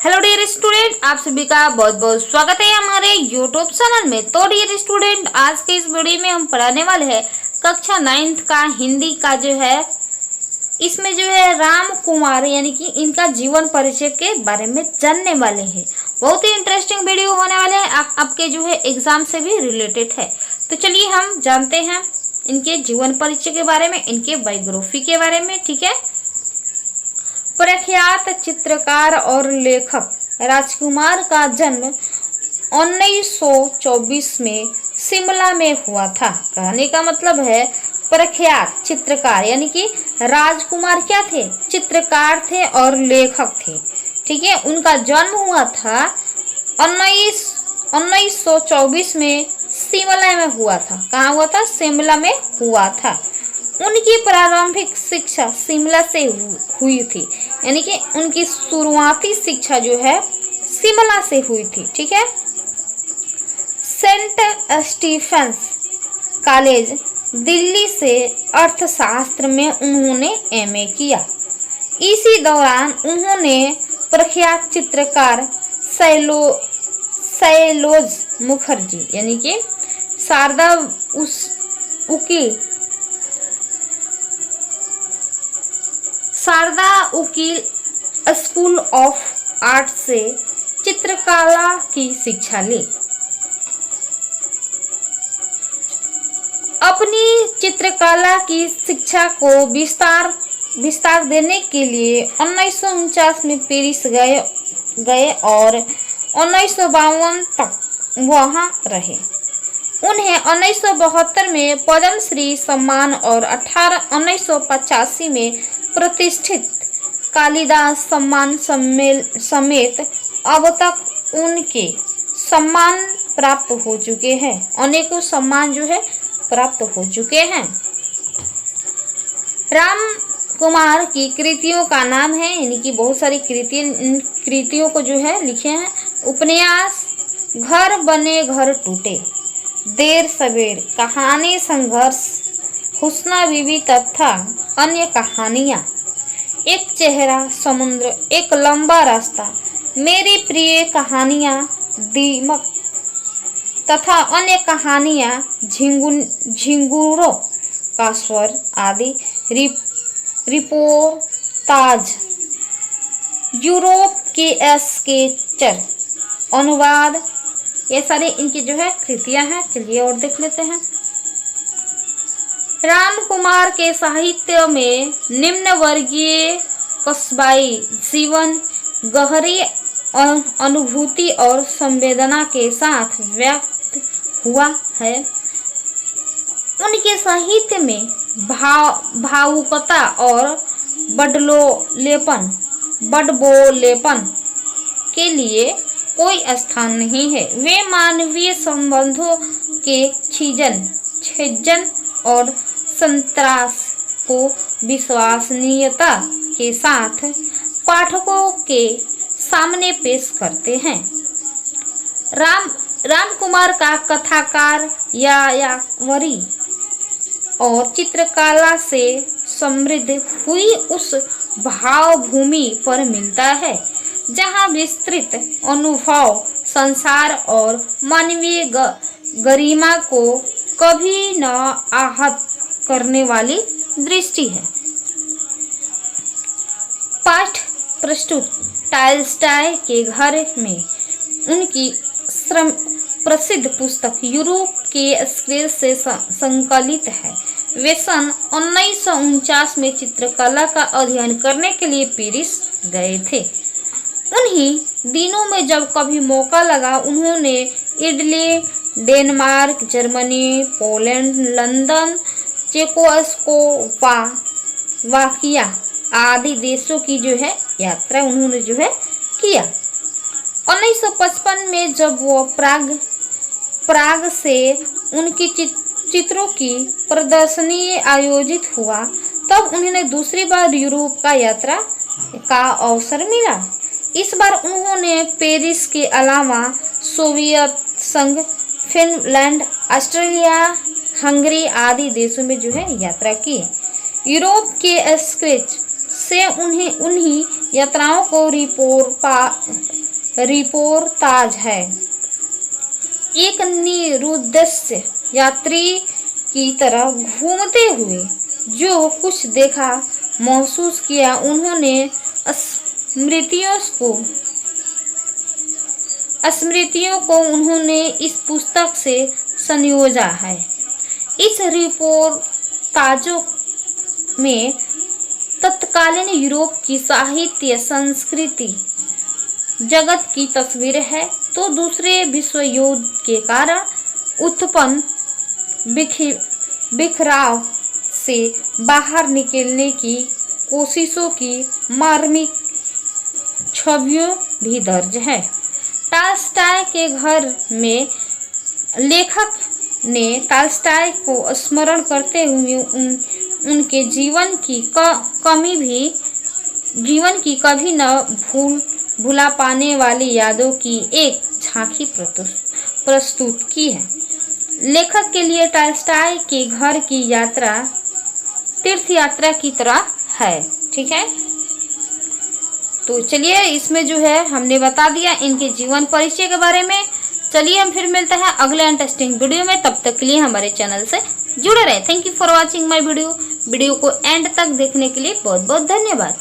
Hello dear student, आप सभी का बहुत बहुत स्वागत है हमारे यूट्यूब चैनल में। तो डियर स्टूडेंट, आज के इस वीडियो में हम पढ़ाने वाले हैं कक्षा 9th का हिंदी का जो है, इसमें जो है राम कुमार यानी कि इनका जीवन परिचय के बारे में जानने वाले हैं। बहुत ही इंटरेस्टिंग वीडियो होने वाले हैं, आपके जो है एग्जाम से भी रिलेटेड है। तो चलिए हम जानते हैं इनके जीवन परिचय के बारे में, इनके बायोग्राफी के बारे में। ठीक है। प्रख्यात चित्रकार और लेखक राजकुमार का जन्म 1924 में शिमला में हुआ था। कहने का मतलब है प्रख्यात चित्रकार यानी कि राजकुमार क्या थे, चित्रकार थे और लेखक थे। ठीक है। उनका जन्म हुआ था 1924 में शिमला में हुआ था। कहाँ हुआ था? शिमला में हुआ था। उनकी प्रारंभिक शिक्षा शिमला से हुई थी, यानी कि उनकी शुरुआती शिक्षा जो है शिमला से हुई थी। ठीक है। सेंट स्टीफेंस कॉलेज दिल्ली से अर्थशास्त्र में उन्होंने एमए किया। इसी दौरान उन्होंने प्रख्यात चित्रकार सैलोज मुखर्जी यानी कि शारदा उकील स्कूल ऑफ आर्ट से चित्रकला की शिक्षा ली। अपनी चित्रकला की शिक्षा को विस्तार देने के लिए 1949 में पेरिस गए और 1952 तक वहां रहे। उन्हें 1972 में पद्मश्री सम्मान और 1985 में प्रतिष्ठित कालिदास सम्मान समेत अब तक उनके सम्मान प्राप्त हो चुके हैं। अनेकों सम्मान जो है प्राप्त हो चुके हैं। राम कुमार की कृतियों का नाम है, यानी कि बहुत सारी कृतियों को जो है लिखे हैं। उपन्यास घर बने घर टूटे, देर सवेर, कहानी संघर्ष, हुस्ना बीबी तथा अन्य कहानियाँ, एक चेहरा समुद्र, एक लंबा रास्ता, मेरी प्रिय कहानियाँ, दीमक तथा अन्य कहानियाँ, झिंगुरों का स्वर आदि, रिपोर्टाज, यूरोप के स्केचर, अनुवाद, ये सारे इनकी जो है कृतियाँ हैं। चलिए और देख लेते हैं। राम कुमार के साहित्य में निम्न वर्गीय कस्बाई जीवन, गहरी अनुभूति और संवेदना के साथ व्यक्त हुआ है। उनके साहित्य में भावुकता और बड़बोलेपन के लिए कोई स्थान नहीं है। वे मानवीय संबंधों के छेदन और संतरास को विश्वसनीयता के साथ पाठकों के सामने पेश करते हैं। राम कुमार का कथाकार यायावरी और चित्रकला से समृद्ध हुई उस भावभूमि पर मिलता है जहाँ विस्तृत अनुभव, संसार और मानवीय गरिमा को कभी न आहत करने वाली दृष्टि है। पाठ प्रस्तुत टॉल्स्टॉय के घर में उनकी प्रसिद्ध पुस्तक यूरोप के स्केच से संकलित है। वे सन 1949 में चित्रकला का अध्ययन करने के लिए पेरिस गए थे। उन्हीं दिनों में जब कभी मौका लगा, उन्होंने Italy, Denmark, Germany, Poland, London, Czechoslovakia आदि देशों की जो है यात्रा उन्होंने जो है किया। 1955 में जब वो प्राग से उनकी चित्रों की प्रदर्शनी आयोजित हुआ, तब उन्हें दूसरी बार यूरोप का यात्रा का अवसर मिला। इस बार उन्होंने पेरिस के अलावा सोवियत संघ, फिनलैंड, ऑस्ट्रेलिया, हंगरी आदि देशों में जो है यात्रा की। यूरोप के स्केच से उन्हीं यात्राओं को रिपोर्ताज है। एक निरुद्देश्य यात्री की तरह घूमते हुए जो कुछ देखा महसूस किया, उन्होंने स्मृतियों को उन्होंने इस पुस्तक से संयोजा है। इस रिपोर्टाजों में तत्कालीन यूरोप की साहित्य संस्कृति जगत की तस्वीर है, तो दूसरे विश्व युद्ध के कारण उत्पन्न बिखराव से बाहर निकलने की कोशिशों की मार्मिक छवियों भी दर्ज है। टॉल्स्टॉय के घर में लेखक ने टॉल्स्टॉय को स्मरण करते हुए उनके जीवन की कभी न भुला पाने वाली यादों की एक झांकी प्रस्तुत की है। लेखक के लिए टॉल्स्टॉय के घर की यात्रा तीर्थ यात्रा की तरह है। ठीक है, तो चलिए इसमें जो है हमने बता दिया इनके जीवन परिचय के बारे में। चलिए हम फिर मिलते हैं अगले इंटरेस्टिंग वीडियो में, तब तक के लिए हमारे चैनल से जुड़े रहे। Thank you for watching my video को एंड तक देखने के लिए बहुत बहुत धन्यवाद।